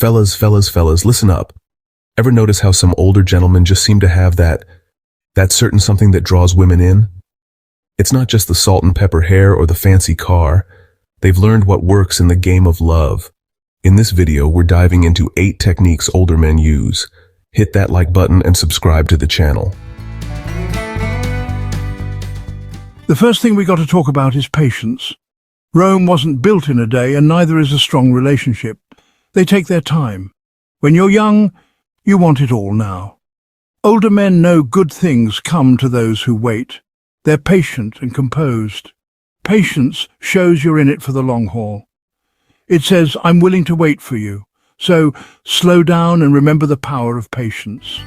Fellas, listen up. Ever notice how some older gentlemen just seem to have that certain something that draws women in? It's not just the salt and pepper hair or the fancy car. They've learned what works in the game of love. In this video, we're diving into 8 techniques older men use. Hit that like button and subscribe to the channel. The first thing we got to talk about is patience. Rome wasn't built in a day, and neither is a strong relationship. They take their time. When you're young, you want it all now. Older men know good things come to those who wait. They're patient and composed. Patience shows you're in it for the long haul. It says, I'm willing to wait for you. So slow down and remember the power of patience.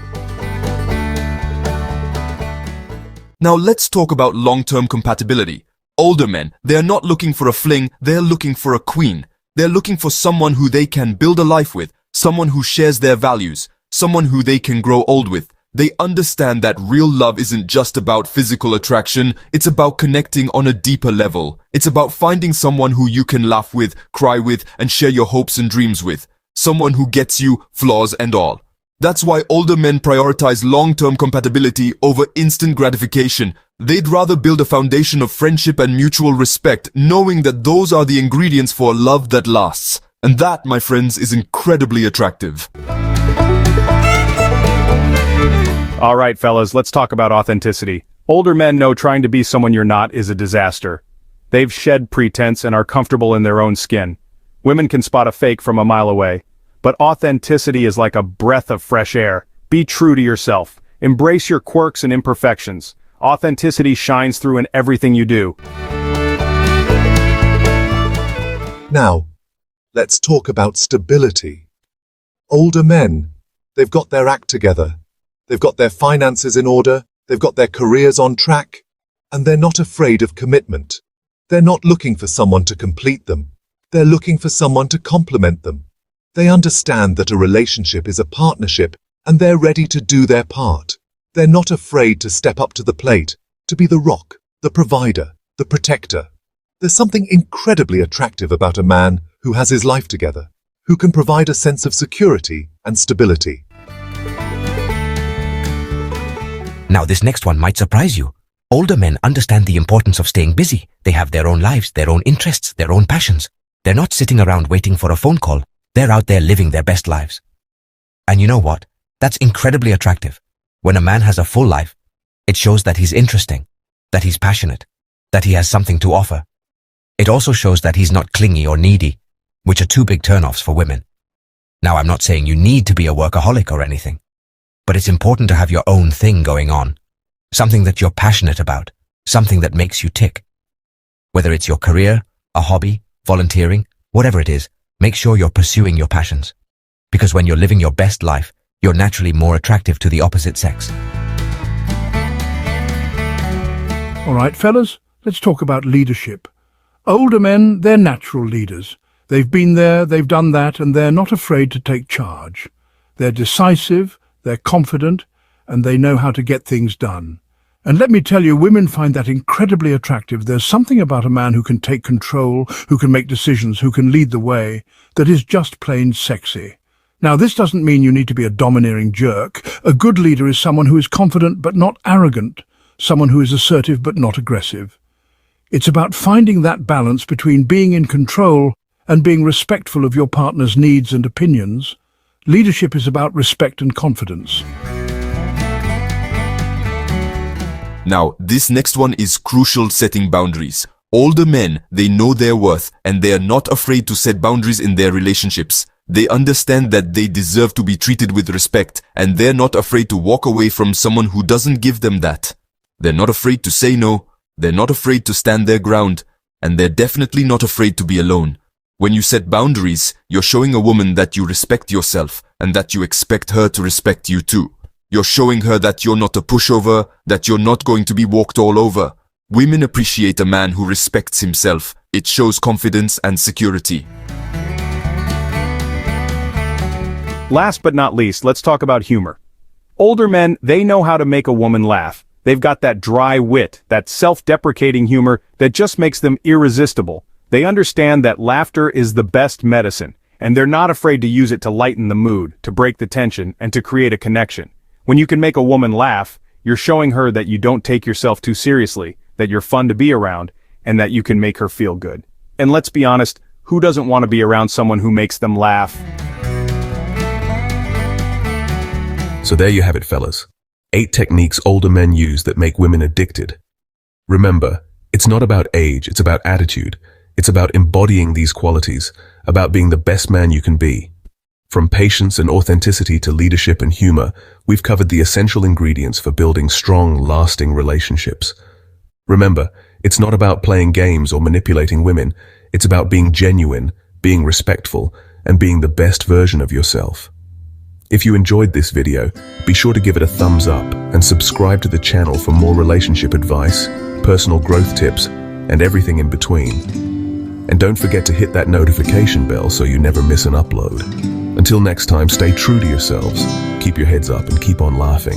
Now let's talk about long-term compatibility. Older men, they're not looking for a fling, they're looking for a queen. They're looking for someone who they can build a life with, someone who shares their values, someone who they can grow old with. They understand that real love isn't just about physical attraction, it's about connecting on a deeper level. It's about finding someone who you can laugh with, cry with, and share your hopes and dreams with. Someone who gets you, flaws and all. That's why older men prioritize long-term compatibility over instant gratification. They'd rather build a foundation of friendship and mutual respect, knowing that those are the ingredients for a love that lasts. And that, my friends, is incredibly attractive. All right, fellas, let's talk about authenticity. Older men know trying to be someone you're not is a disaster. They've shed pretense and are comfortable in their own skin. Women can spot a fake from a mile away. But authenticity is like a breath of fresh air. Be true to yourself. Embrace your quirks and imperfections. Authenticity shines through in everything you do. Now, let's talk about stability. Older men, they've got their act together. They've got their finances in order. They've got their careers on track. And they're not afraid of commitment. They're not looking for someone to complete them. They're looking for someone to complement them. They understand that a relationship is a partnership, and they're ready to do their part. They're not afraid to step up to the plate, to be the rock, the provider, the protector. There's something incredibly attractive about a man who has his life together, who can provide a sense of security and stability. Now this next one might surprise you. Older men understand the importance of staying busy. They have their own lives, their own interests, their own passions. They're not sitting around waiting for a phone call. They're out there living their best lives. And you know what? That's incredibly attractive. When a man has a full life, it shows that he's interesting, that he's passionate, that he has something to offer. It also shows that he's not clingy or needy, which are 2 big turnoffs for women. Now, I'm not saying you need to be a workaholic or anything, but it's important to have your own thing going on, something that you're passionate about, something that makes you tick. Whether it's your career, a hobby, volunteering, whatever it is, make sure you're pursuing your passions. Because when you're living your best life, you're naturally more attractive to the opposite sex. All right, fellas, let's talk about leadership. Older men, they're natural leaders. They've been there, they've done that, and they're not afraid to take charge. They're decisive, they're confident, and they know how to get things done. And let me tell you, women find that incredibly attractive. There's something about a man who can take control, who can make decisions, who can lead the way, that is just plain sexy. Now, this doesn't mean you need to be a domineering jerk. A good leader is someone who is confident but not arrogant, someone who is assertive but not aggressive. It's about finding that balance between being in control and being respectful of your partner's needs and opinions. Leadership is about respect and confidence. Now, this next one is crucial: setting boundaries. Older men, they know their worth, and they are not afraid to set boundaries in their relationships. They understand that they deserve to be treated with respect, and they're not afraid to walk away from someone who doesn't give them that. They're not afraid to say no, they're not afraid to stand their ground, and they're definitely not afraid to be alone. When you set boundaries, you're showing a woman that you respect yourself, and that you expect her to respect you too. You're showing her that you're not a pushover, that you're not going to be walked all over. Women appreciate a man who respects himself. It shows confidence and security. Last but not least, let's talk about humor. Older men, they know how to make a woman laugh. They've got that dry wit, that self-deprecating humor that just makes them irresistible. They understand that laughter is the best medicine. And they're not afraid to use it to lighten the mood, to break the tension, and to create a connection. When you can make a woman laugh, you're showing her that you don't take yourself too seriously, that you're fun to be around, and that you can make her feel good. And let's be honest, who doesn't want to be around someone who makes them laugh? So there you have it, fellas. 8 techniques older men use that make women addicted. Remember, it's not about age, it's about attitude. It's about embodying these qualities, about being the best man you can be. From patience and authenticity to leadership and humor, we've covered the essential ingredients for building strong, lasting relationships. Remember, it's not about playing games or manipulating women. It's about being genuine, being respectful, and being the best version of yourself. If you enjoyed this video, be sure to give it a thumbs up and subscribe to the channel for more relationship advice, personal growth tips, and everything in between. And don't forget to hit that notification bell so you never miss an upload. Until next time, stay true to yourselves, keep your heads up, and keep on laughing.